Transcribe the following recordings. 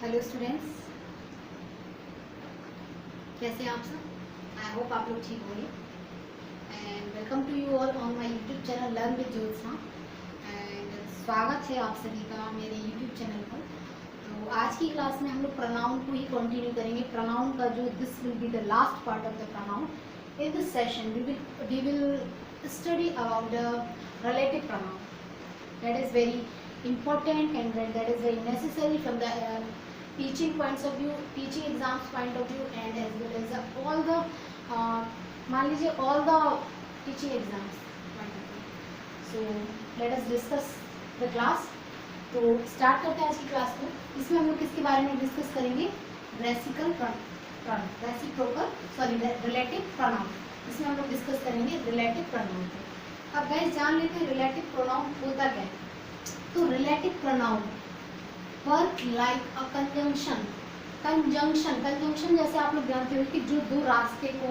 Hello students, कैसे हैं आप सब? आई होप आप लोग ठीक होंगे and welcome to you all on my YouTube channel learn with Jyotsna. And स्वागत है आप सभी का मेरे यूट्यूब चैनल पर। तो आज की क्लास में हम लोग प्रोनाउन को ही कंटिन्यू करेंगे। प्रोनाउन का जो this will be the last part of the pronoun. In this session we will study about the relative pronoun that is very important and that is very necessary from the teaching points of view, teaching exams point of view, and as well as all the मान लीजिए all the teaching exams point of view. So let us discuss the class. तो start करते हैं आज की class को। इसमें हम लोग किसके बारे में डिस्कस करेंगे? Relative pronoun. इसमें हम लोग डिस्कस करेंगे रिलेटिव प्रोनाउन को। अब गाइस जान लेते हैं रिलेटिव प्रोनाउन होता क्या है। तो relative pronoun work like a conjunction जैसे आप लोग जानते हो कि जो दो रास्ते को,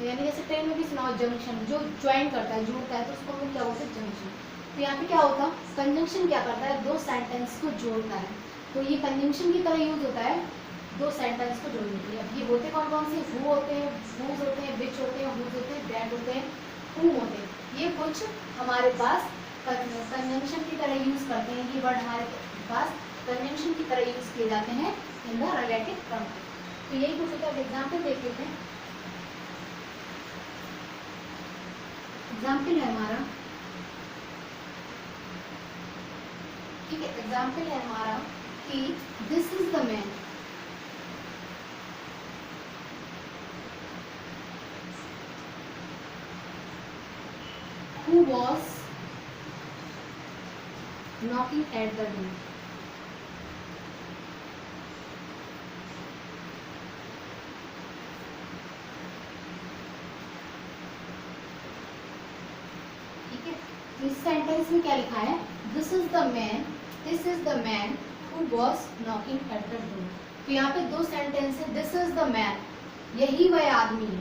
यानी जैसे ट्रेन में भी सुनाओ जंक्शन, जो ज्वाइन करता है, जोड़ता है, तो उसको हम लोग क्या बोलते हैं? जंक्शन। तो यहाँ पे क्या होता है? कंजंक्शन क्या करता है? दो सेंटेंस को जोड़ता है। तो ये कंजंक्शन की तरह यूज होता है दो सेंटेंस को जोड़ने के लिए। अब ये होते कौन कौन से? हु होते हैं, हूज होते हैं, विच होते हैं, हुज होते हैं, दैट होते हैं, हूम होते हैं। ये कुछ हमारे पास कंजंक्शन की तरह यूज करते हैं। ये वर्ड हमारे पास कंजंक्शन की तरह यूज किए जाते हैं इन द रिलेटिव प्रोनाउन। तो यही कुछ होता है। एग्जाम्पल देख लेते हैं। एग्जाम्पल है हमारा, ठीक है, एग्जाम्पल है हमारा कि this is the man. Who was knocking at the door? ठीक है, तो इस सेंटेंस में क्या लिखा है? This is the man who was knocking at the door. तो यहाँ पे दो सेंटेंस है। दिस इज द मैन, यही वह आदमी है।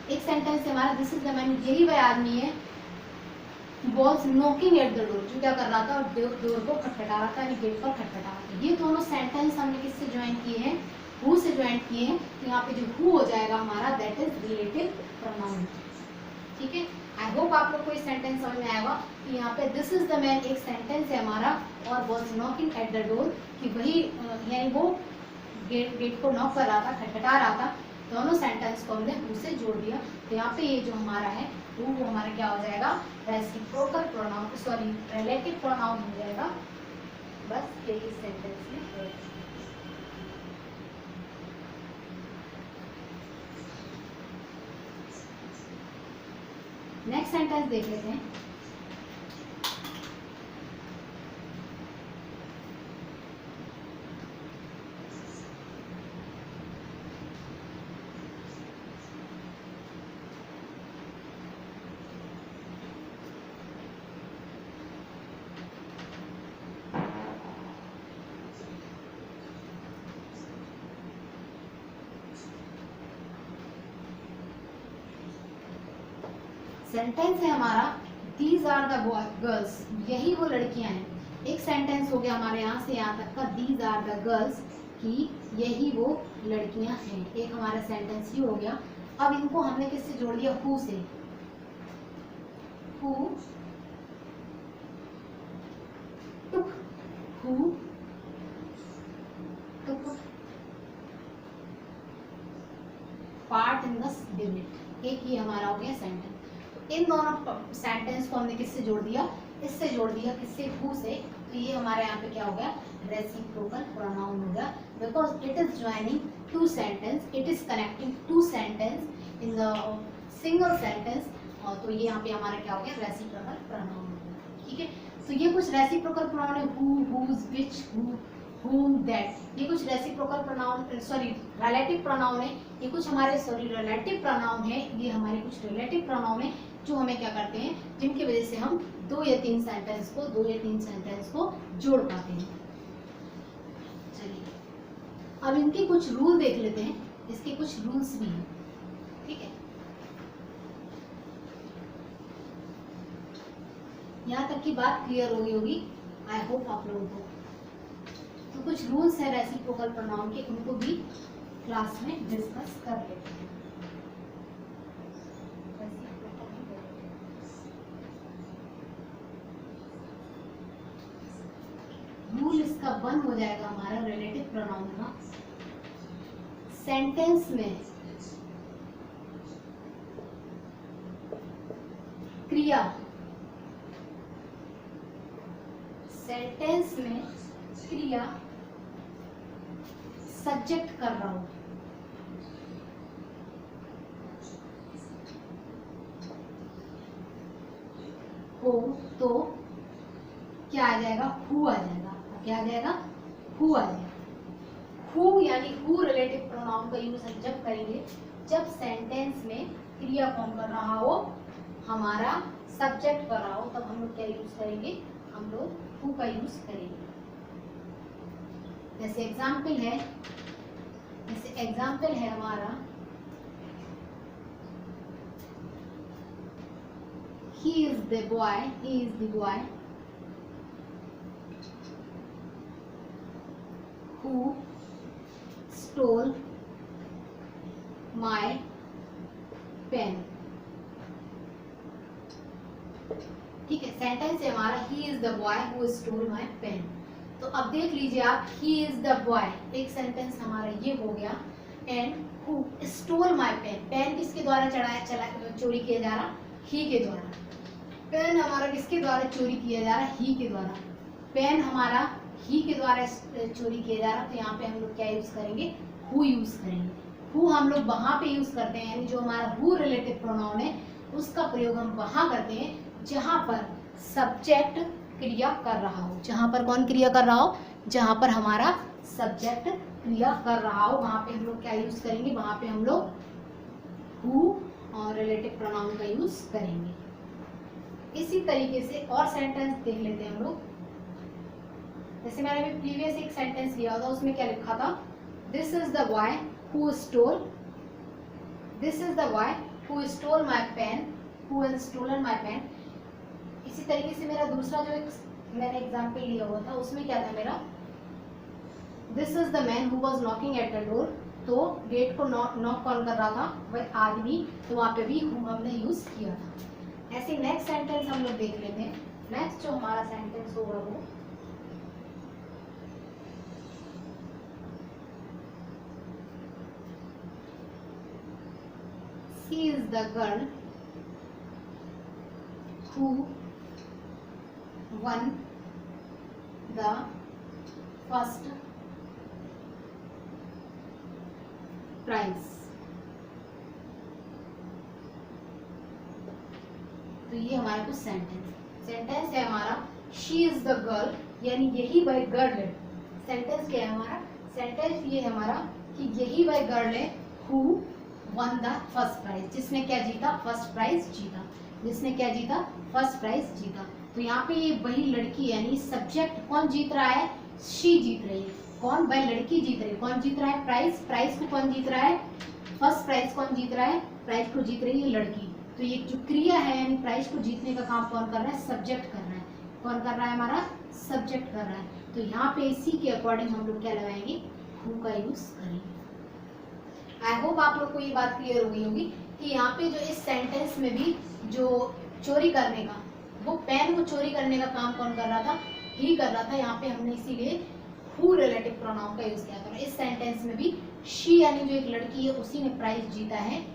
एक सेंटेंस है हमारा दिस इज द मैन, यही वह आदमी है। Was knocking at the door, जो क्या कर रहा था? डोर को खटखटा रहा था, यानी गेट पर खटखटा रहा था। ये दोनों सेंटेंस हमने किससे ज्वाइन किए हैं? हु से ज्वाइन किए हैं। तो यहाँ पे जो हु हो जाएगा हमारा, दैट इज रिलेटिव प्रोनाउन। ठीक है, आई होप आप लोग को ये सेंटेंस समझ में आएगा कि यहाँ पे दिस इज द मैन एक सेंटेंस है हमारा, और was knocking at the door कि वही, यानी वो गेट को नॉक कर रहा था, खटखटा रहा था। दोनों सेंटेंस को हमने हु से जोड़ दिया। तो यहाँ पे ये जो हमारा है वो हमारा क्या हो जाएगा? Reciprocal pronoun, sorry relative pronoun हो जाएगा। बस यही सेंटेंस में है। नेक्स्ट सेंटेंस देख लेते हैं। सेंटेंस है हमारा दीज आर द गर्ल्स, यही वो लड़कियां हैं। एक सेंटेंस हो गया हमारे यहाँ से यहाँ तक का, दीज आर द गर्ल्स, कि यही वो लड़कियां हैं। एक हमारा सेंटेंस ही हो गया। अब इनको हमने किससे जोड़ दिया? हु से। Who took, who took part in the debate. एक ही हमारा हो गया सेंटेंस। इन दोनों सेंटेंस को हमने किससे जोड़ दिया? इससे जोड़ दिया। किससे? हु से। तो ये हमारे यहाँ पे क्या हो गया? रेसिप्रोकल प्रोनाउन हो गया, because it is joining two sentence, it is connecting two sentence in the single sentence. तो ये यहाँ पे हमारा क्या हो गया? रेसिप्रोकल प्रोनाउन हो गया। ठीक है, तो ये कुछ रेसिप्रोकल प्रोनाउन है। Who, whose, which, whom, that, ये कुछ reciprocal pronoun, sorry relative pronoun है। ये कुछ हमारे रिलेटिव प्रोनाउन है। ये हमारे कुछ रिलेटिव प्रोनाउन है जो हमें क्या करते हैं, जिनकी वजह से हम दो या तीन सेंटेंस को जोड़ पाते हैं। चलिए अब इनके कुछ रूल देख लेते हैं। इसके कुछ रूल्स भी हैं। ठीक है, यहाँ तक की बात क्लियर हो गई होगी, आई होप आप लोगों को। तो कुछ रूल्स है रेसिप्रोकल प्रोनाउन के, उनको भी क्लास में डिस्कस कर लेते हैं। रूल इसका बंद हो जाएगा हमारा रिलेटिव प्रोनाउन का। सेंटेंस में क्रिया, सेंटेंस में क्रिया सब्जेक्ट कर रहा हूं हो तो क्या आ जाएगा, हु आ जाएगा। क्या आ जाएगा, हु आ जाएगा। हु यानी हु रिलेटिव प्रोनाउन का यूज हम जब करेंगे जब सेंटेंस में क्रिया कौन कर रहा हो, हमारा सब्जेक्ट कर रहा हो, तब हम लोग क्या यूज करेंगे, हम लोग हु का यूज करेंगे। जैसे एग्जाम्पल है हमारा he is the boy who stole my pen। ठीक है, सेंटेंस है हमारा he is the boy who stole my pen। तो अब देख लीजिए आप, he is the boy, एक सेंटेंस हमारा ये हो गया, and who stole my pen, pen किसके द्वारा चोरी किया जा रहा, ही के द्वारा। पेन हमारा किसके द्वारा चोरी किया जा रहा, ही के द्वारा। पेन हमारा ही के द्वारा चोरी किया जा रहा, तो यहाँ पे हम लोग क्या यूज करेंगे, हु यूज करेंगे। हु हम लोग वहां पे यूज करते हैं, यानी जो हमारा हु रिलेटिव प्रोनाउन है उसका प्रयोग हम वहां करते हैं जहां पर सब्जेक्ट क्रिया कर रहा हो। जहां पर कौन क्रिया कर रहा हो, जहां पर हमारा सब्जेक्ट क्रिया कर रहा हो, वहां पे हम लोग क्या यूज करेंगे, वहां पे हम लोग हु और रिलेटिव प्रोनाउन का यूज करेंगे। इसी तरीके से और सेंटेंस देख लेते हैं हम लोग। जैसे मैंने अभी प्रीवियस एक सेंटेंस लिया था, उसमें क्या लिखा था, this is the boy who stole my pen, who has stolen my pen. इसी तरीके से मेरा दूसरा जो मैंने एग्जाम्पल लिया हुआ था, उसमें क्या था मेरा, this is the man who was knocking at the door. तो गेट को नॉक कौन कर रहा था, वह आदमी, तो वहां पे भी हु हमने यूज किया था। ऐसे नेक्स्ट सेंटेंस हम लोग देख लेते हैं। नेक्स्ट जो हमारा सेंटेंस होगा वो she is the girl who won the first prize। तो ये हमारा कुछ सेंटेंस है हमारा, शी इज द गर्ल, यानी यही वह गर्ल है। सेंटेंस क्या है हमारा, सेंटेंस ये है हमारा कि यही वह गर्ल है who won the first prize, जिसने क्या जीता, फर्स्ट प्राइज जीता। जिसने क्या जीता, फर्स्ट प्राइज जीता। तो यहाँ पे ये वही लड़की, यानी सब्जेक्ट कौन जीत रहा है, शी जीत रही है। कौन, वह लड़की जीत रही है। कौन जीत रहा है, प्राइज को कौन जीत रहा है, फर्स्ट प्राइज कौन जीत रहा है, प्राइज को जीत रही है लड़की। तो ये जो क्रिया है, यानी प्राइज को जीतने का काम कौन कर रहा है, सब्जेक्ट कर रहा है। कौन कर रहा है, हमारा सब्जेक्ट कर रहा है। तो यहाँ पे इसी के अकॉर्डिंग हम लोग क्या लगाएंगे, हु का यूज करेंगे। आई होप आप लोग को ये बात क्लियर हो गई होगी कि यहाँ पे जो इस सेंटेंस में भी जो चोरी करने का, वो पेन को चोरी करने का काम कौन कर रहा था, ही कर रहा था। यहाँ पे हमने इसीलिए हु रिलेटिव प्रोनाउन का यूज किया था। इस सेंटेंस में भी शी यानी जो एक लड़की है उसी ने प्राइज जीता है,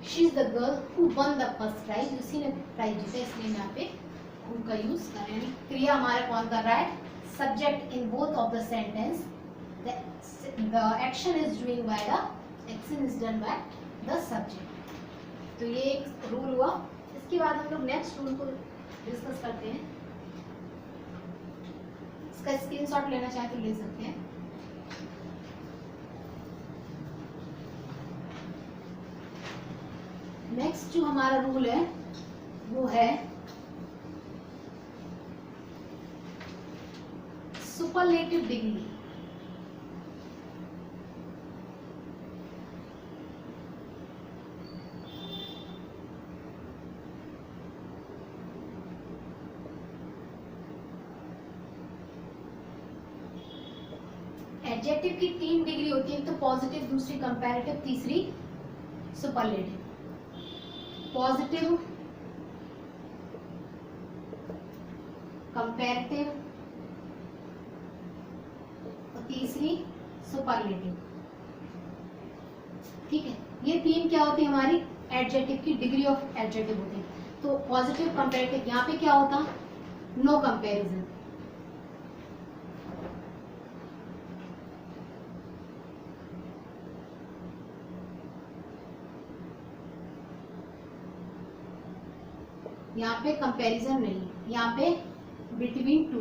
she is the girl who won the first prize, उसी ने प्राइज जीता, इसलिए यहाँ पे हु का यूज कर रहे हैं। क्रिया हमारा कौन कर रहा है, subject in both of the sentence, the action is doing by the, action is done by the subject. तो ये एक रूल हुआ। इसके बाद हम लोग नेक्स्ट रूल को डिस्कस करते हैं। इसका स्क्रीनशॉट लेना चाहे तो ले सकते हैं। नेक्स्ट जो हमारा रूल है वो है सुपरलेटिव डिग्री। एडजेक्टिव की 3 डिग्री होती है, एक तो पॉजिटिव, दूसरी कंपैरेटिव, तीसरी सुपरलेटिव। पॉजिटिव, कंपैरेटिव और तीसरी सुपरलेटिव। ठीक है, ये 3 क्या होती है हमारी एडजेक्टिव की डिग्री ऑफ एडजेक्टिव होती है। तो पॉजिटिव, कंपैरेटिव, यहाँ पे क्या होता, नो कंपैरिजन। यहाँ पे कंपैरिजन नहीं, यहाँ पे बिटवीन टू,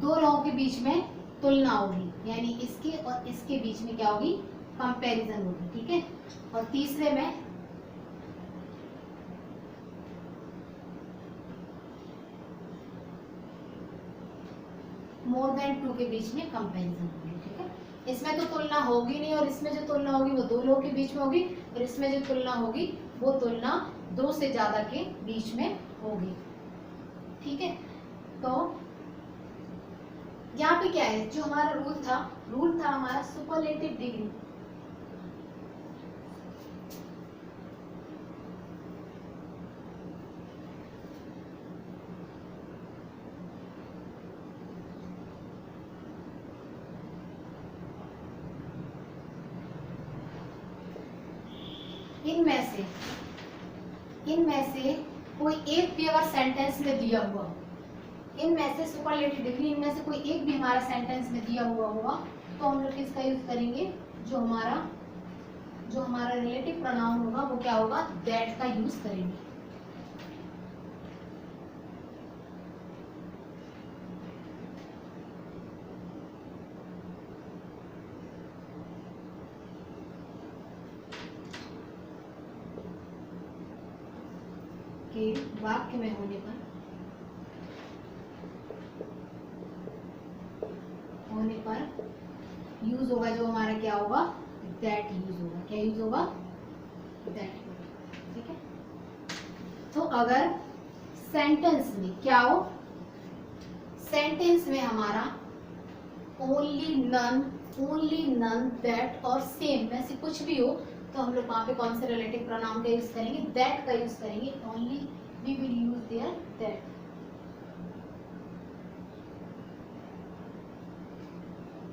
दो लोगों के बीच में तुलना होगी, यानी इसके और इसके बीच में क्या होगी, कंपैरिजन होगी। ठीक है, और तीसरे में मोर देन टू के बीच में कंपैरिजन होगी। ठीक है, इसमें तो तुलना होगी नहीं, और इसमें जो तुलना होगी वो दो लोगों के बीच में होगी, और इसमें जो तुलना होगी वो तुलना दो से ज्यादा के बीच में होगी। ठीक है, तो यहाँ पे क्या है, जो हमारा रूल था हमारा सुपरलेटिव डिग्री। इनमें से कोई एक भी अगर सेंटेंस में दिया हुआ, इनमें से सुपरलेटिव डिग्री, इनमें से कोई एक भी हमारा सेंटेंस में दिया हुआ होगा, तो हम लोग किसका यूज करेंगे, जो हमारा रिलेटिव प्रोनाउन होगा वो क्या होगा, दैट का यूज करेंगे। के वाक्य में होने पर यूज होगा, जो हमारा क्या होगा, दैट यूज होगा। क्या यूज होगा, दैट। ठीक है, तो अगर सेंटेंस में क्या हो, सेंटेंस में हमारा ओनली नन, दैट और सेम में से कुछ भी हो, तो हम लोग वहां पे कौन से रिलेटिव प्रोनाउन का यूज करेंगे, दैट का यूज करेंगे। Only we will use there that.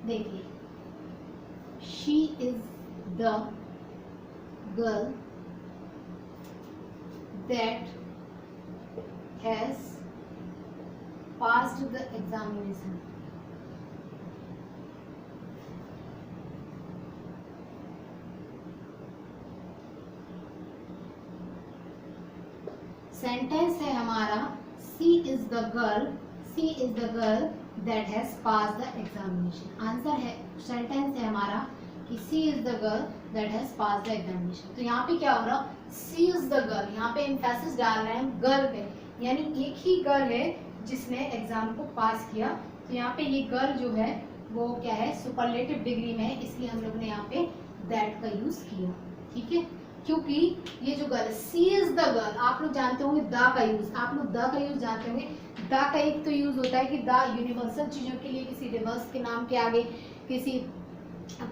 देखिए, she is the girl that has passed the examination. Sentence है हमारा she is the girl that has pass the examination. Answer है, sentence है हमारा कि she is the girl that has pass the examination. तो यहाँ पे क्या हो रहा, सी इज द गर्ल, यहाँ पे एम्फेसिस डाल रहे हैं गर्ल पे, यानी एक ही गर्ल है जिसने एग्जाम को पास किया। तो यहाँ पे ये गर्ल जो है वो क्या है, सुपरलेटिव डिग्री में है, इसलिए हम लोग ने यहाँ पे दैट का यूज किया। ठीक है, क्योंकि ये जो girl, she is the girl, आप लोग जानते होंगे द का यूज, आप लोग द का यूज जानते होंगे। द का एक तो यूज होता है कि द यूनिवर्सल चीजों के लिए, किसी रिवर्स के नाम के आगे, किसी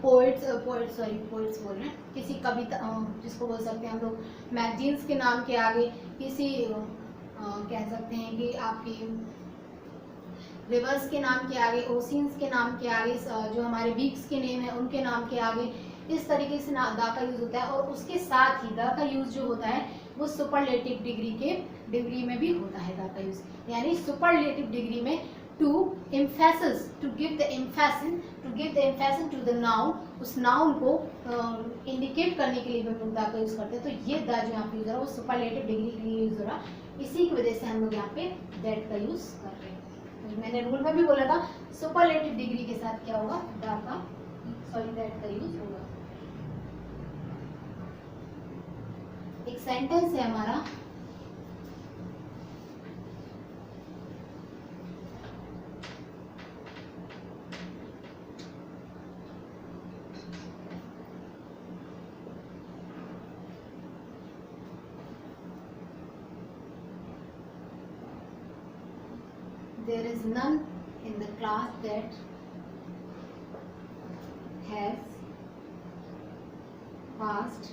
पोइट्स बोल रहे हैं, किसी कविता जिसको बोल सकते हैं हम लोग, मैगजीन्स के नाम के आगे, किसी कह सकते हैं कि आपकी रिवर्स के नाम के आगे, ओशियंस के नाम के आगे, जो हमारे वीक्स के नेम है उनके नाम के आगे, इस तरीके से दा का यूज होता है। और उसके साथ ही दा का यूज जो होता है वो सुपरलेटिव डिग्री में भी होता है दा का यूज, यानी सुपरलेटिव डिग्री में to emphasis, to give the emphasis to the noun, उस नाउन को इंडिकेट करने के लिए हम लोग दा का यूज करते हैं। तो ये दा जो यहाँ पे यूज हो रहा है वो सुपरलेटिव डिग्री के लिए यूज हो रहा है, इसी की वजह से हम लोग यहाँ पे दैट का यूज कर रहे हैं। मैंने रूल में भी बोला था सुपरलेटिव डिग्री के साथ क्या होगा, दैट का यूज होगा। एक सेंटेंस है हमारा, there is none in the class that has passed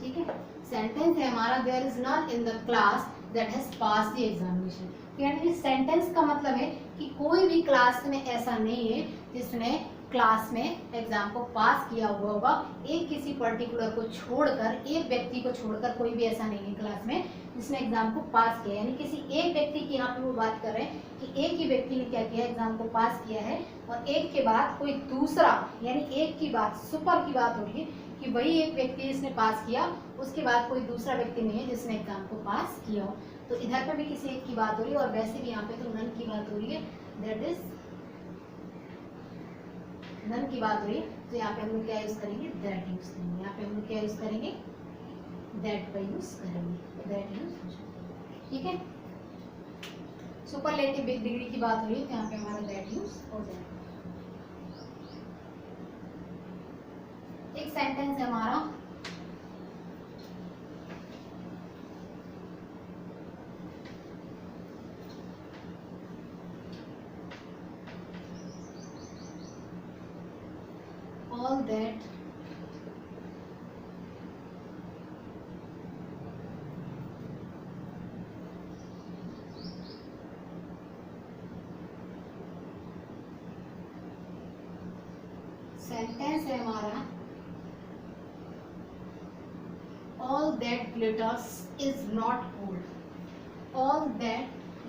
ठीक है। सेंटेंस है हमारा there is none in the class that has pass the examination. यानी इस सेंटेंस का मतलब है कि कोई भी क्लास में ऐसा नहीं है जिसने क्लास में एग्जाम को पास किया हुआ होगा। एक किसी पर्टिकुलर को छोड़कर, एक व्यक्ति को छोड़कर कोई भी ऐसा नहीं है क्लास में जिसने एग्जाम को पास किया। यानी किसी एक व्यक्ति की यहाँ पे वो बात कर रहे हैं कि एक ही व्यक्ति ने क्या किया, एग्जाम को पास किया है, और एक के बाद कोई दूसरा, यानी एक की बात, सुपर की बात हो रही है कि वही एक व्यक्ति जिसने पास किया, उसके बाद कोई दूसरा व्यक्ति नहीं है जिसने एग्जाम को पास किया हो। तो इधर पे भी किसी एक की बात हो रही है, और वैसे भी यहाँ पे तो नन की बात हो रही है, दैट इज नन की बात हो रही है। तो यहाँ पे हम लोग क्या यूज करेंगे, दैट यूज करेंगे। यहाँ पे हम लोग क्या यूज करेंगे, दैट का यूज करेंगे, दैट यूज, ठीक है। सुपरलेटिव डिग्री की बात हो रही है तो यहाँ पे हमारा दैट यूज हो जाएगा। एक सेंटेंस है हमारा all that सेंटेंस है हमारा all that glitters is not gold, all that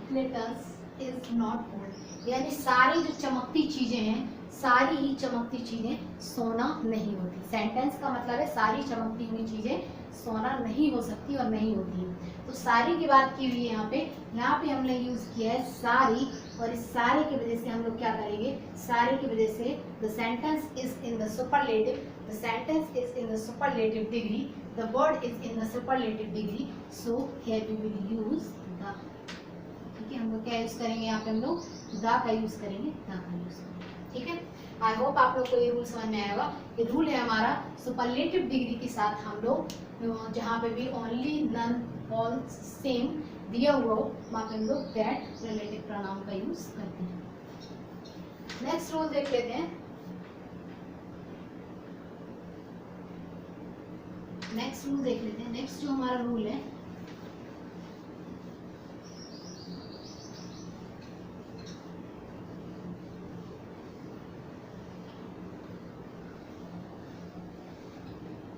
glitters is not gold। यानी सारी जो चमकती चीजें हैं, सारी ही चमकती चीजें सोना नहीं होती। सेंटेंस का मतलब है सारी चमकती हुई चीजें सोना नहीं हो सकती और नहीं होती है। तो सारी की बात की हुई है यहाँ पे हमने यूज किया है सारी, और इस सारी की वजह से हम लोग क्या करेंगे, सारी की वजह से the sentence is in the superlative, the sentence is in the superlative degree, the word is in the superlative degree, so here we will use the. ठीक है, हम लोग क्या यूज करेंगे, यहाँ पे हम लोग द का यूज करेंगे, द का यूज करेंगे। ठीक है, आई होप आप लोग को ये रूल समझ में आएगा। ये रूल है हमारा सुपरलेटिव डिग्री के साथ हम लोग जहाँ पे भी ओनली नन ऑल सेम दिया हुआ हो वहाँ पे हम लोग दैट रिलेटिव प्रोनाउन का यूज करते हैं। नेक्स्ट रूल देख लेते हैं। नेक्स्ट रूल देख लेते हैं। नेक्स्ट जो हमारा रूल है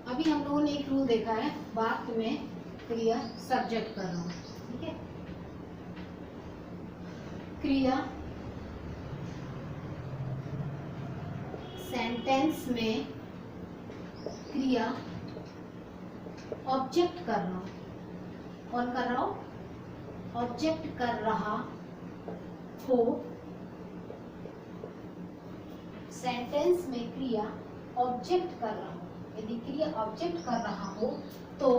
अभी हम लोगों ने एक रूल देखा है, वाक्य में क्रिया सब्जेक्ट कर रहा हूं, ठीक है। क्रिया सेंटेंस में क्रिया ऑब्जेक्ट कर रहा हूं, कौन कर रहा हूं, ऑब्जेक्ट कर रहा हो। सेंटेंस में क्रिया ऑब्जेक्ट कर रहा हो, यदि क्रिया ऑब्जेक्ट कर रहा हो तो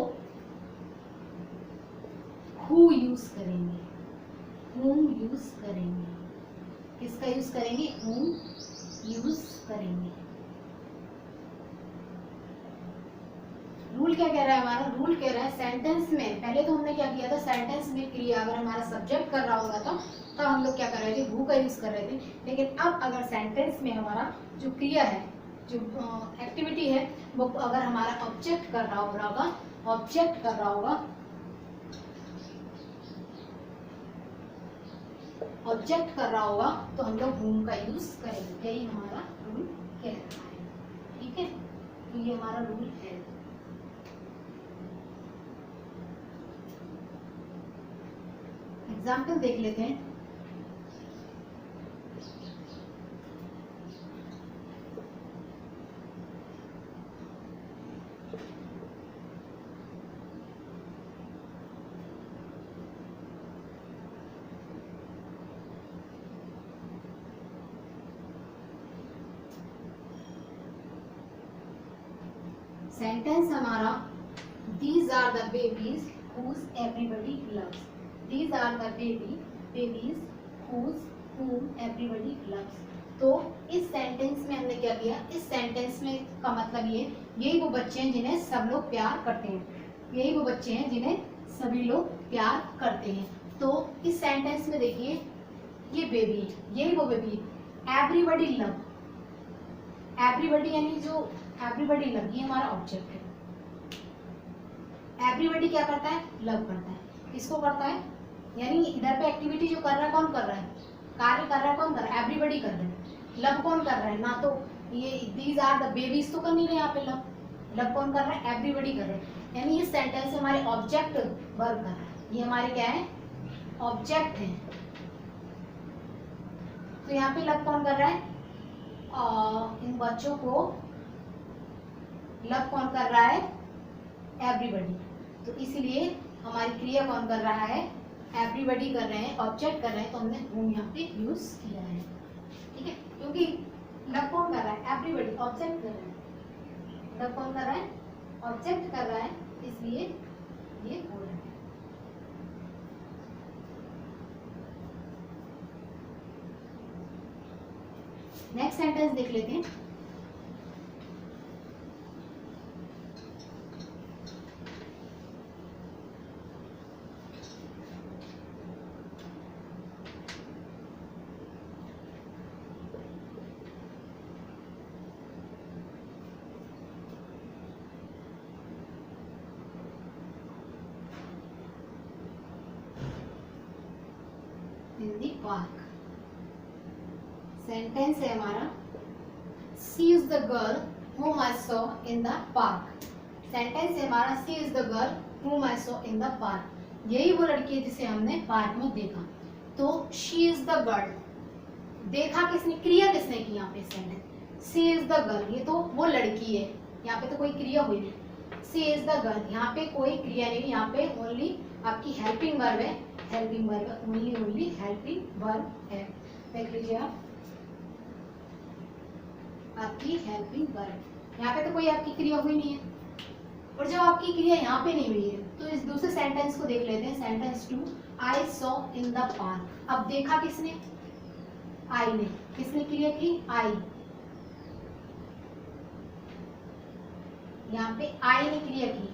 हु यूज करेंगे, whom यूज करेंगे, किसका यूज करेंगे, whom यूज करेंगे। रूल क्या कह रहा है हमारा, रूल कह रहा है सेंटेंस में, पहले तो हमने क्या किया था, सेंटेंस में क्रिया अगर हमारा सब्जेक्ट कर रहा होगा तो हम लोग क्या कर रहे थे, हु का यूज कर रहे थे। लेकिन अब अगर सेंटेंस में हमारा जो क्रिया है, जो एक्टिविटी है, वो अगर हमारा ऑब्जेक्ट कर रहा होगा, ऑब्जेक्ट कर रहा होगा, ऑब्जेक्ट कर रहा होगा तो हम लोग whom का यूज करेंगे। यही हमारा रूल कह रहा है, ठीक है। तो ये हमारा रूल है। एग्जाम्पल देख लेते हैं। सेंटेंस हमारा these are the babies whose everybody loves, these are the babies whom everybody loves। तो इस सेंटेंस में हमने क्या किया, इस सेंटेंस में का मतलब ये, यही वो बच्चे हैं जिन्हें सब लोग प्यार करते हैं, यही वो बच्चे हैं जिन्हें सभी लोग प्यार करते हैं। तो इस सेंटेंस में देखिए ये बेबी है, यही वो बेबी है। एवरीबडी लव, एवरीबडी यानी जो एवरीबडी लव, ये हमारा ऑब्जेक्ट है। एवरीबडी क्या करता है, लव करता है। किसको करता है, यानी इधर पे एक्टिविटी जो कर रहा है कौन कर रहा है, कार्य कर रहा है कौन कर रहा है, एवरीबडी कर रहा है। लव कौन कर रहा है, ना तो ये दीज आर द बेबीज तो कर नहीं रहे यहाँ पे, लव लव कौन कर रहा है, एवरीबडी कर रहे हैं। यानी ये सेंटेंस में हमारे ऑब्जेक्ट वर्क कर रहा है, ये हमारे क्या है, ऑब्जेक्ट है। तो यहाँ पे लव कौन कर रहा है, इन बच्चों को लव कौन कर रहा है, एवरीबडी। तो इसलिए हमारी क्रिया कौन कर रहा है, एवरीबडी कर रहे हैं, ऑब्जेक्ट कर रहे हैं, तो हमने whom यहाँ पे यूज किया है। ठीक है, क्योंकि लव कौन कर रहा है, एवरीबडी, ऑब्जेक्ट कर रहा है। लव कौन कर रहा है, ऑब्जेक्ट कर रहा है, इसलिए ये हो रहा है। नेक्स्ट सेंटेंस देख लेते हैं। इन द पार्क, सेंटेंस है हमारा, she is the girl whom I saw in the park। Sentence है हमारा, she is the girl whom I saw in the park। यही वो लड़की है जिसे हमने पार्क में देखा। तो शी इज द गर्ल, देखा किसने, क्रिया किसने की यहाँ पे, sentence she is the girl, ये तो वो लड़की है, यहाँ पे तो कोई क्रिया हुई नहीं। सी इज द गर्ल, यहाँ पे कोई क्रिया नहीं, यहाँ पे ओनली आपकी हेल्पिंग वर्ब है, helping verb, only helping verb है। देख लीजिए आप, आपकी हेल्पिंग वर्ब, यहाँ पे तो कोई आपकी क्रिया हुई नहीं है। और जब आपकी क्रिया यहाँ पे नहीं हुई है तो इस दूसरे सेंटेंस को देख लेते हैं, sentence 2, I saw in the park. अब देखा किसने, आई ने, किसने क्रिया की, आई, यहाँ पे आई ने क्रिया की,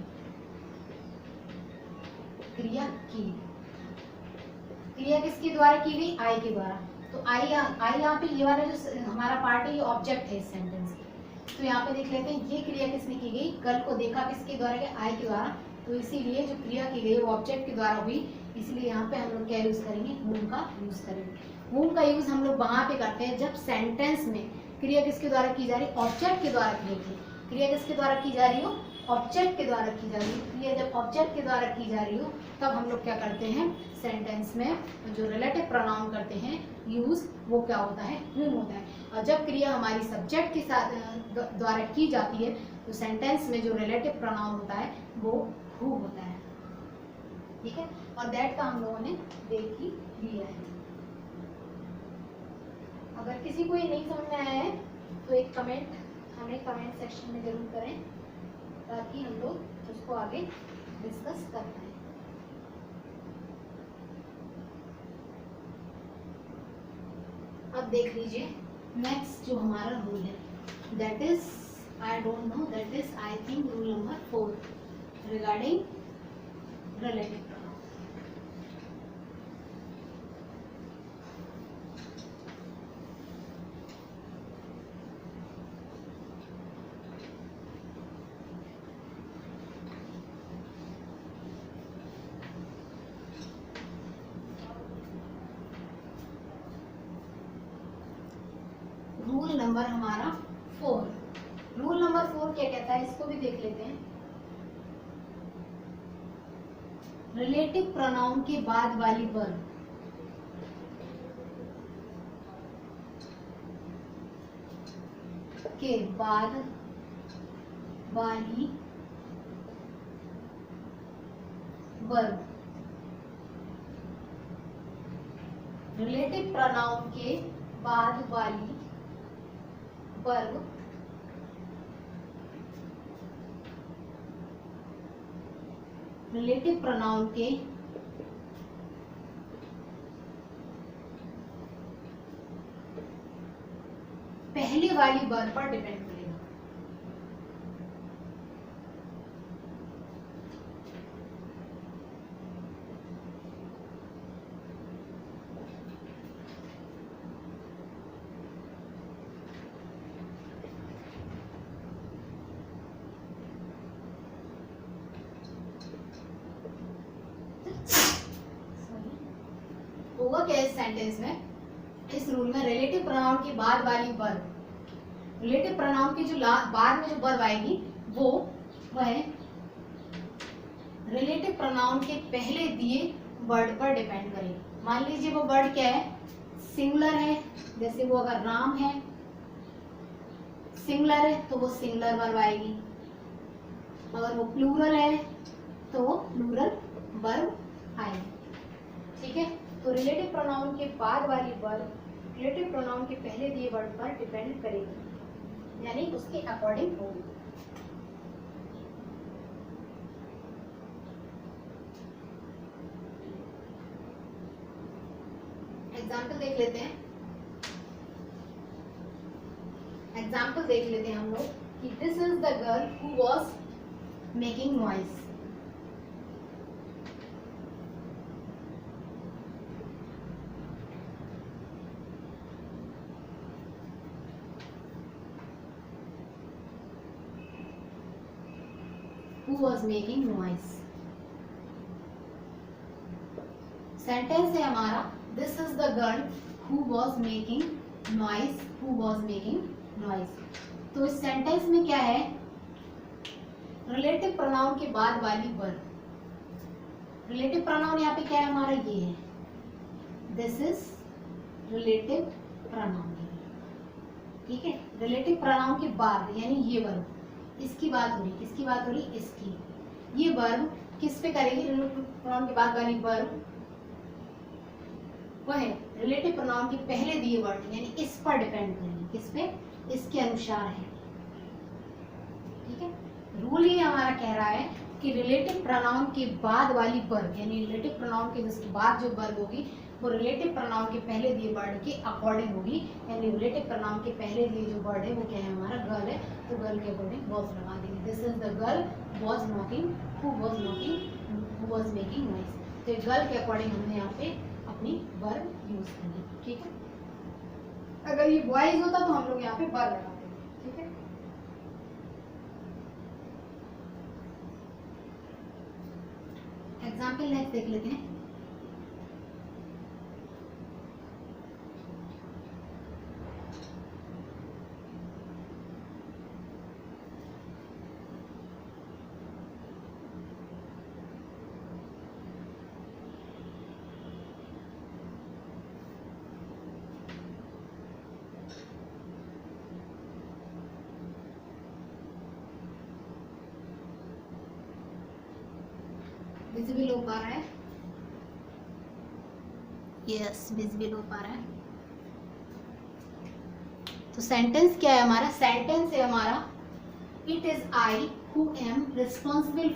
क्रिया किसके द्वारा की गई, आई के द्वारा। तो आई यहाँ पे ये वाला जो हमारा पार्ट है, ये ऑब्जेक्ट है इस सेंटेंस के। तो यहाँ पे देख लेते हैं, ये क्रिया किसने की गई, कल को देखा किसके द्वारा गया, आई के द्वारा। तो इसीलिए जो क्रिया की गई वो ऑब्जेक्ट के द्वारा हुई, इसलिए यहाँ पे हम लोग क्या यूज करेंगे, whom का यूज करेंगे। whom का यूज हम लोग वहां पे करते हैं जब सेंटेंस में क्रिया किसके द्वारा की जा रही है, ऑब्जेक्ट के द्वारा की गई। क्रिया किसके द्वारा की जा रही हो, ऑब्जेक्ट के द्वारा की जा रही है। क्रिया जब ऑब्जेक्ट के द्वारा की जा रही हो तब हम लोग क्या करते हैं, सेंटेंस में जो रिलेटिव प्रोनाउन करते हैं यूज, वो क्या होता है, whom होता है। और जब क्रिया हमारी सब्जेक्ट के साथ द्वारा की जाती है तो सेंटेंस में जो रिलेटिव प्रोनाउन होता है वो who होता है। ठीक है, और दैट का हम लोगों ने देख ही लिया है। अगर किसी को ये नहीं समझ में आया है तो एक कमेंट हमें कमेंट सेक्शन में जरूर करें, ताकि हम लोग उसको आगे डिस्कस कर पाए। अब देख लीजिए नेक्स्ट जो हमारा रूल है, that is, I don't know, that is I think rule number 4 regarding relative pronoun. Rule number हमारा 4, रूल नंबर 4 क्या कहता है, इसको भी देख लेते हैं। रिलेटिव प्रोनाउन के बाद वाली वर्ब के बाद वाली वर्ब, रिलेटिव प्रोनाउन के बाद वाली वर्ब रिलेटिव प्रोनाउन के पहले वाली वर्ब पर डिपेंड करेगा। होगा क्या इस सेंटेंस में, इस रूल में रिलेटिव प्रोनाउन के बाद वाली वर्ब, रिलेटिव प्रोनाउन की जो बाद में जो वर्ब आएगी वह रिलेटिव प्रोनाउन के पहले दिए वर्ड पर डिपेंड करेगी। मान लीजिए वो वर्ड क्या है, सिंगुलर है, जैसे वो अगर राम है सिंगुलर है तो वो सिंगुलर वर्ब आएगी, अगर वो प्लूरल है तो वो प्लूरल वर्ब आएगी। ठीक है, तो रिलेटिव प्रोनाउन के बाद वाली वर्ब रिलेटिव प्रोनाउन के पहले दिए वर्ड पर डिपेंड करेगी, यानी उसके अकॉर्डिंग होगी। एग्जाम्पल देख लेते हैं, एग्जाम्पल देख लेते हैं हम लोग कि this is the girl who was making noise. Who was making noise? Sentence है हमारा this is the girl who was making noise, who was making noise। तो इस सेंटेंस में क्या है, रिलेटिव प्रोनाउन के बाद वाली वर्ब। रिलेटिव प्रोनाउन यहाँ पे क्या है हमारा, ये है, दिस इज रिलेटिव प्रोनाउन। ठीक है, रिलेटिव प्रोनाउन के बाद यानी ये वर्ब, इसकी बात हो रही, किसकी बात हो रही, इसकी। ये वर्ब किस पे करेगी, रिलेटिव प्रोनाउन के बाद वाली वर्ब वह है रिलेटिव प्रोनाउन के पहले दिए वर्ड, यानी इस पर डिपेंड करेगी, किस पे, इसके अनुसार है। ठीक है, रूल ये हमारा कह रहा है कि रिलेटिव प्रोनाउन के बाद वाली वर्ब, यानी रिलेटिव प्रोनाउन के जिसके बाद जो वर्ब होगी वो रिलेटिव प्रोनाउन के पहले दिए वर्ड के अकॉर्डिंग होगी, यानी रिलेटिव प्रोनाउन के पहले दिए जो वर्ड है वो क्या है हमारा, गर्ल है, तो गर्ल के अकॉर्डिंग वॉज लगा देंगे। This is the girl was knocking, who was knocking, who was making noise. तो गर्ल के अकॉर्डिंग हमने यहाँ पे अपनी वर्ब यूज करनी। ठीक है, अगर ये बॉयज होता तो हम लोग यहाँ पे वर्ब लगा देंगे। ठीक है, एग्जाम्पल नेक्स्ट देख लेते हैं। विजिबल हो पा रहा है, यस विजिबल हो पा रहा है। तो सेंटेंस क्या है हमारा, सेंटेंस है हमारा it is I who am responsible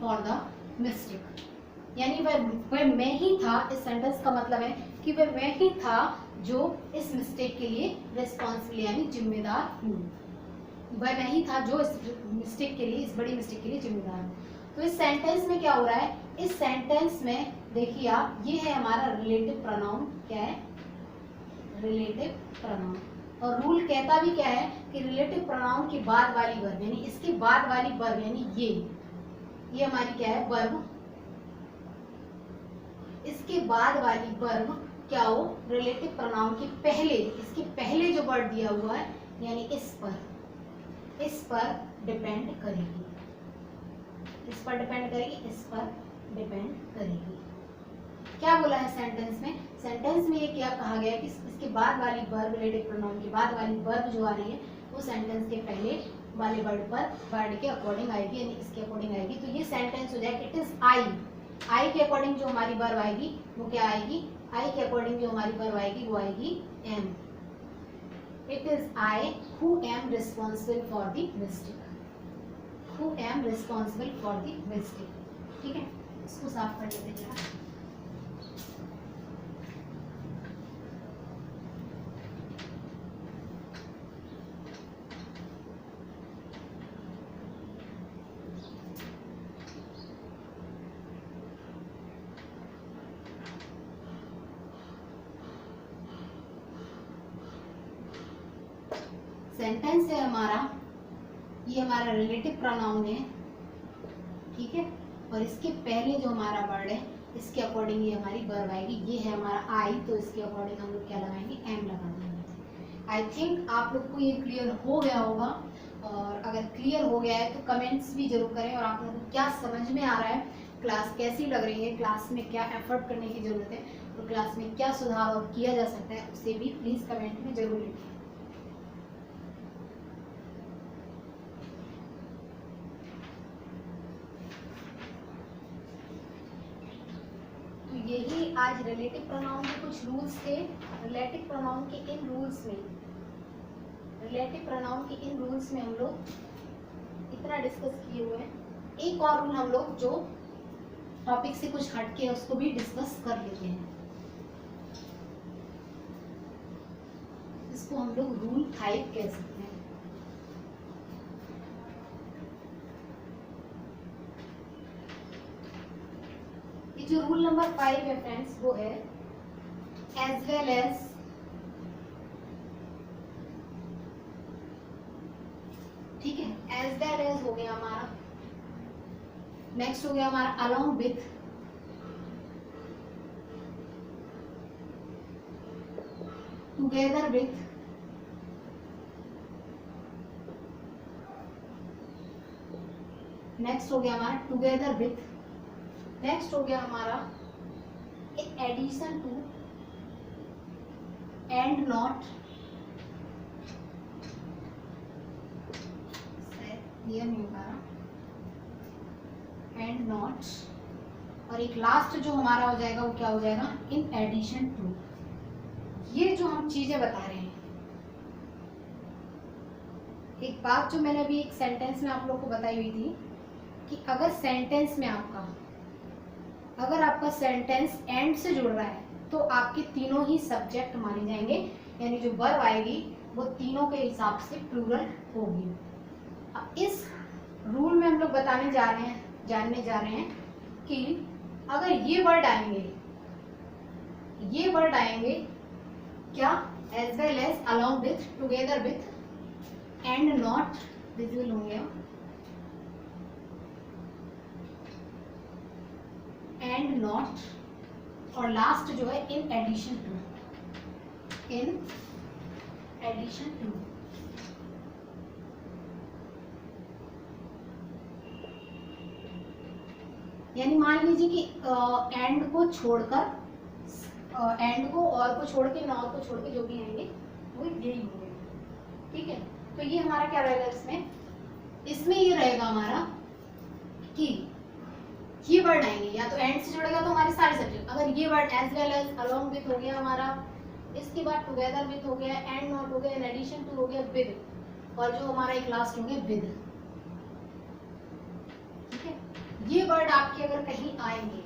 for the mistake, यानी वह मैं ही था। इस सेंटेंस का मतलब है कि वह मैं ही था जो इस मिस्टेक के लिए रिस्पॉन्सिबल यानी जिम्मेदार हूँ, वह मैं ही था जो इस मिस्टेक के लिए, इस बड़ी मिस्टेक के लिए जिम्मेदार हूँ। तो इस सेंटेंस में क्या हो रहा है, इस सेंटेंस में देखिए आप, ये है हमारा रिलेटिव प्रोनाउन, क्या है, रिलेटिव प्रोनाउन। और रूल कहता भी क्या है कि रिलेटिव प्रोनाउन के बाद वाली वर्ब, यानी इसके बाद वाली वर्ब, यानी ये हमारी क्या है वर्ब, इसके बाद वाली वर्ब क्या हो, रिलेटिव प्रोनाउन के पहले, इसके पहले जो वर्ड दिया हुआ है यानी इस पर डिपेंड करेगी, इस पर डिपेंड करेगी, इस पर डिपेंड करेगी। क्या बोला है सेंटेंस में, सेंटेंस में ये क्या कहा गया है कि इसके बाद वाली वर्ब, रिलेटिव प्रोनाउन के बाद वाली वर्ब जो आ रही है वो सेंटेंस के पहले वाले वर्ड पर वर्ड के अकॉर्डिंग आएगी, यानी इसके अकॉर्डिंग आएगी। तो ये सेंटेंस हो जाएगा इट इज आई के अकॉर्डिंग जो हमारी वर्ब आएगी वो क्या आएगी, आई के अकॉर्डिंग जो हमारी वर्ब आएगी वो आएगी am. It is I who am responsible for the mistake, who am responsible for the mistake. ठीक है, इसको साफ कर लेते हैं। सेंटेंस है हमारा, ये हमारा रिलेटिव प्रोनाउन है, ठीक है, और इसके पहले जो हमारा वर्ड है इसके अकॉर्डिंग ये हमारी वर्ब आएगी। ये है हमारा आई, तो इसके अकॉर्डिंग हम लोग क्या लगाएंगे, एम लगा देंगे। आई थिंक आप लोग को ये क्लियर हो गया होगा, और अगर क्लियर हो गया है तो कमेंट्स भी जरूर करें, और आप लोगों को क्या समझ में आ रहा है, क्लास कैसी लग रही है, क्लास में क्या एफर्ट करने की ज़रूरत है, और क्लास में क्या सुधार और किया जा सकता है, उसे भी प्लीज़ कमेंट में जरूर लिखें। यही आज रिलेटिव प्रोनाउन के कुछ रूल्स थे। रिलेटिव प्रोनाउन के इन रूल्स में हम लोग इतना डिस्कस किए हुए हैं। एक और रूल हम लोग जो टॉपिक से कुछ हटके है उसको भी डिस्कस कर लेते हैं। इसको हम लोग रूल 5 कह सकते हैं। जो रूल नंबर 5 है फ्रेंड्स, वो है एज वेल एज, ठीक है, एज वेल एज हो गया हमारा। नेक्स्ट हो गया हमारा along with, together with, next हो गया हमारा टुगेदर विथ, नेक्स्ट हो गया हमारा in addition to, and not, clear नहीं हो पा रहा, एंड नॉट, और एक लास्ट जो हमारा हो जाएगा वो क्या हो जाएगा, इन एडिशन टू। ये जो हम चीजें बता रहे हैं, एक बात जो मैंने अभी एक सेंटेंस में आप लोग को बताई हुई थी कि अगर सेंटेंस में अगर आपका सेंटेंस एंड से जुड़ रहा है तो आपके तीनों ही सब्जेक्ट माने जाएंगे, यानी जो वर्ब आएगी वो तीनों के हिसाब से प्लूरल होगी। अब इस रूल में हम लोग जानने जा रहे हैं कि अगर ये वर्ड आएंगे क्या, as well as, along with, together with, and not, visual होंगे, एंड नॉट, और लास्ट जो है इन एडिशन टू, यानी मान लीजिए कि एंड को छोड़कर, एंड को और को छोड़ के, नॉट को छोड़ के जो भी आएंगे वो यही होंगे, ठीक है। तो ये हमारा क्या रहेगा, इसमें ये रहेगा हमारा कि ये वर्ड आएंगे या तो एंड से जुड़ेगा तो हमारे सारे सब्जेक्ट, अगर ये word as well as, along with हो गया हमारा, इसके बाद टुगेदर विथ हो गया, एंड नॉट हो गया, इन एडिशन टू हो गया, विद, और जो हमारा एक लास्ट हो गया विद, ठीक है। ये वर्ड आपके अगर कहीं आएंगे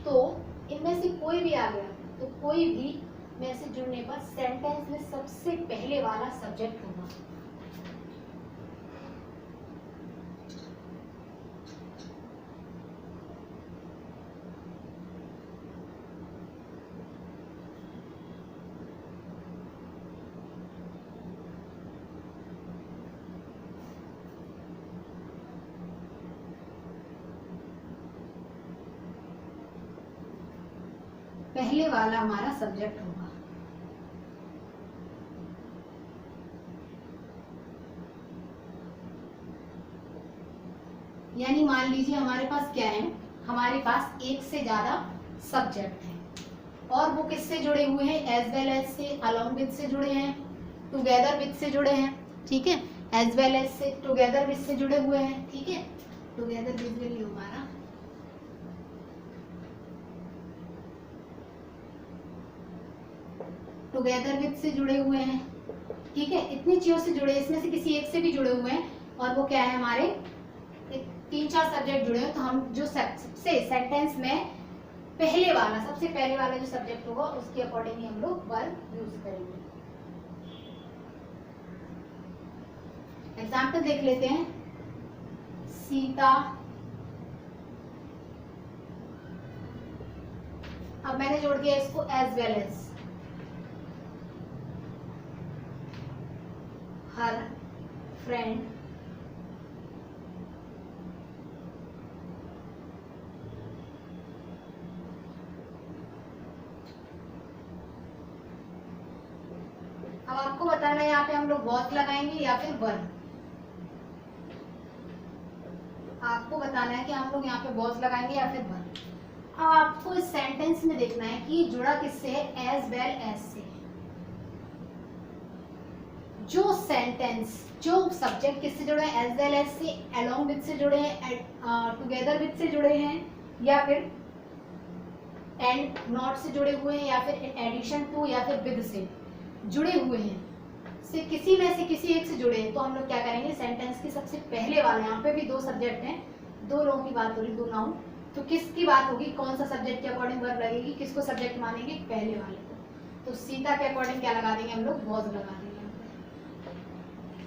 तो इनमें से कोई भी आ गया तो कोई भी में से जुड़ने पर सेंटेंस में सबसे पहले वाला सब्जेक्ट होगा। पहले वाला हमारा सब्जेक्ट होगा। यानी मान लीजिए हमारे पास क्या है, हमारे पास एक से ज्यादा सब्जेक्ट हैं और वो किससे जुड़े हुए हैं, एज वेल एज से, अलोंग विद से जुड़े हैं, टुगेदर विद से जुड़े हैं, ठीक है, एज वेल एज से, टुगेदर विद से जुड़े हुए हैं, ठीक है। टुगेदर विद में हमारा टुगेदर विद से जुड़े हुए हैं, ठीक है, इतनी चीजों से जुड़े, इसमें से किसी एक से भी जुड़े हुए हैं, और वो क्या है, हमारे 3-4 सब्जेक्ट जुड़े हैं, तो हम जो सबसे सेंटेंस में सबसे पहले वाला जो सब्जेक्ट होगा उसके अकॉर्डिंग ही हम लोग वर्ब यूज करेंगे। एग्जाम्पल देख लेते हैं, सीता, अब मैंने जोड़ दिया इसको as well as, her friend अब आपको बताना है यहाँ पे हम लोग वॉज लगाएंगे या फिर वर। आपको बताना है कि हम लोग यहाँ पे वॉज लगाएंगे या फिर वर। अब आपको इस सेंटेंस में देखना है कि जुड़ा किससे है, एज वेल एज से। जो सेंटेंस, जो सब्जेक्ट किससे जुड़े हैं, एज वेल एज से, अलोंग विद से जुड़े हैं, टुगेदर विद से जुड़े हैं, या फिर एंड नॉट से जुड़े हुए हैं, या फिर एडिशन टू या फिर विद से जुड़े हुए हैं, से किसी में से किसी एक से जुड़े हैं, तो हम लोग क्या करेंगे, सेंटेंस के सबसे पहले वाले, यहाँ पे भी दो सब्जेक्ट हैं, दो लोगों की बात हो रही, दो नाउन, तो किसकी बात होगी, कौन सा सब्जेक्ट के अकॉर्डिंग वर्ब लगेगी, किसको सब्जेक्ट मानेंगे, पहले वाले को। तो सीता के अकॉर्डिंग क्या लगा देंगे हम लोग, वॉज लगा देंगे।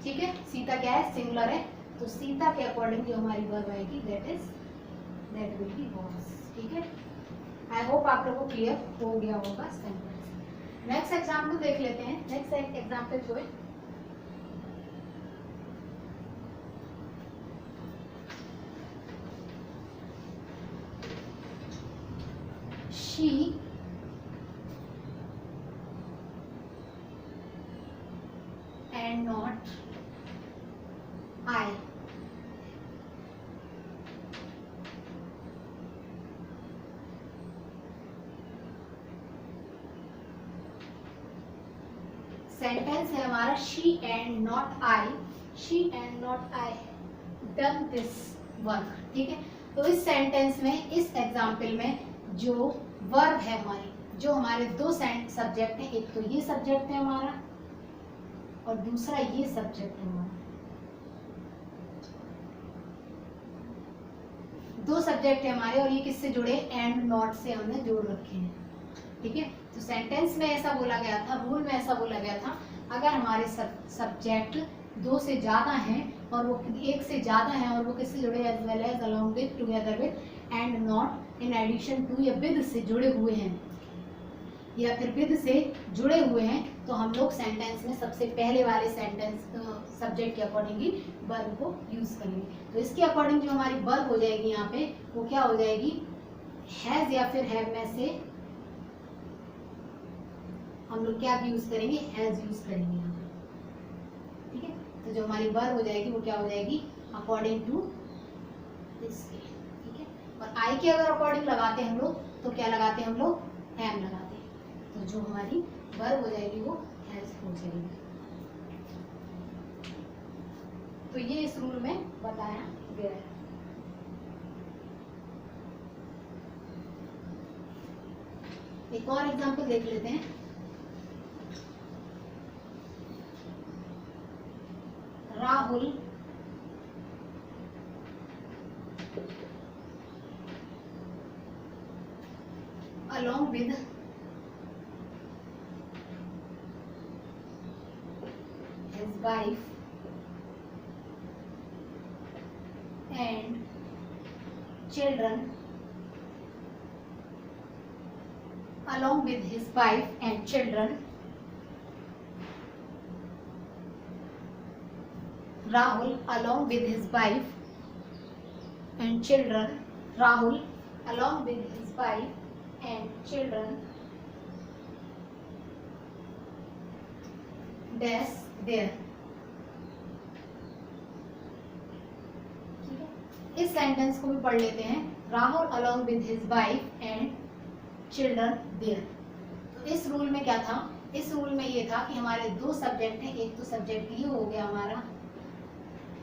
ठीक है, सीता क्या है, सिंगुलर है, तो सीता के अकॉर्डिंग जो हमारी वर्ब आएगी दैट विल बी वॉज। ठीक है, आई होप आप लोगों को क्लियर हो गया होगा सेंटेंस। नेक्स्ट एग्जाम्पल देख लेते हैं। नेक्स्ट एग्जाम्पल जो है, she and not I sentence है हमारा she and not I, she and not I done this work। ठीक है, तो इस सेंटेंस में, इस एग्जाम्पल में जो वर्ब है हमारी, जो हमारे दो सब्जेक्ट हैं, एक तो ये सब्जेक्ट है हमारा और दूसरा ये सब्जेक्ट है हमारा, दो सब्जेक्ट है हमारे, और ये किससे जुड़े, एंड नॉट से हमने जोड़ रखे हैं। ठीक है, तो सेंटेंस में ऐसा बोला गया था, रूल में ऐसा बोला गया था, अगर हमारे सब्जेक्ट दो से ज्यादा हैं और वो एक से ज्यादा हैं और वो किससे जुड़े, as well as, along with, together with, and not, in addition to या विद से जुड़े हुए हैं, या फिर विद से जुड़े हुए हैं, तो हम लोग सेंटेंस में सबसे पहले वाले सेंटेंस सब्जेक्ट के अकॉर्डिंग ही वर्ब को यूज करेंगे। तो इसके अकॉर्डिंग जो हमारी वर्ब हो जाएगी यहाँ पे, वो क्या हो जाएगी, हैज या फिर हैव में से हम लोग क्या यूज करेंगे, हैज यूज करेंगे यहाँ पे। ठीक है, तो जो हमारी वर्ब हो जाएगी वो क्या हो जाएगी, अकॉर्डिंग टू इसके। ठीक है, और आई के अगर अकॉर्डिंग लगाते हैं हम लोग, तो क्या लगाते हैं हम लोग, हैव लगाते हैं, तो जो हमारी वर्ब हो जाएगी वो हैज हो जाएगी। तो ये इस रूल में बताया गया है। एक और एग्जांपल देख लेते हैं। Rahul along with his wife and children, along with his wife and children, Rahul along with his wife and children, Rahul along with his wife and children dash there। ठीक है, इस सेंटेंस को भी पढ़ लेते हैं। Rahul along with his wife and children there। तो इस रूल में क्या था, इस रूल में ये था कि हमारे दो सब्जेक्ट हैं, एक तो सब्जेक्ट ये हो गया हमारा,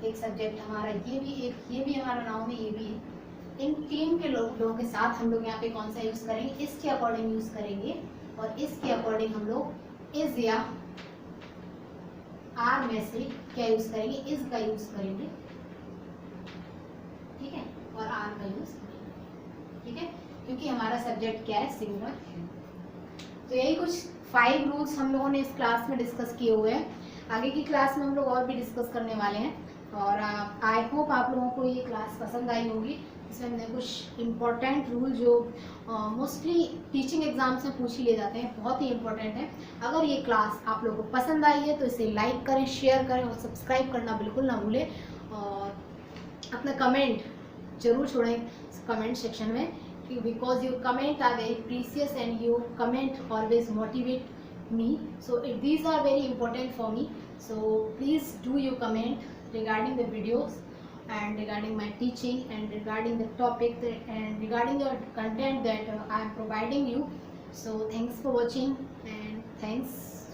एक सब्जेक्ट हमारा ये भी, एक ये भी हमारा नाउन है, ये भी है। इन तीन के लोगों के साथ हम लोग यहाँ पे कौन सा यूज करेंगे, इसके अकॉर्डिंग यूज करेंगे, और इसके अकॉर्डिंग हम लोग इज या आर में से क्या यूज करेंगे, इज का यूज करेंगे। ठीक है, और आर का यूज करेंगे। ठीक है, क्योंकि हमारा सब्जेक्ट क्या है, सिंगुलर है। तो यही कुछ 5 रूल्स हम लोगों ने इस क्लास में डिस्कस किए हुए हैं। आगे की क्लास में हम लोग और भी डिस्कस करने वाले हैं, और आई होप आप लोगों को ये क्लास पसंद आई होगी। इसमें हमने कुछ इम्पोर्टेंट रूल जो मोस्टली टीचिंग एग्जाम से पूछ ही ले जाते हैं, बहुत ही इम्पोर्टेंट है। अगर ये क्लास आप लोगों को पसंद आई है तो इसे लाइक करें, शेयर करें और सब्सक्राइब करना बिल्कुल ना भूलें। और अपना कमेंट जरूर छोड़ें कमेंट सेक्शन में, because your comment are very precious and your comment always motivate me, so these are very important for me, so please do your comment regarding the videos and regarding my teaching and regarding the topic and regarding the content that I am providing you. So thanks for watching and thanks.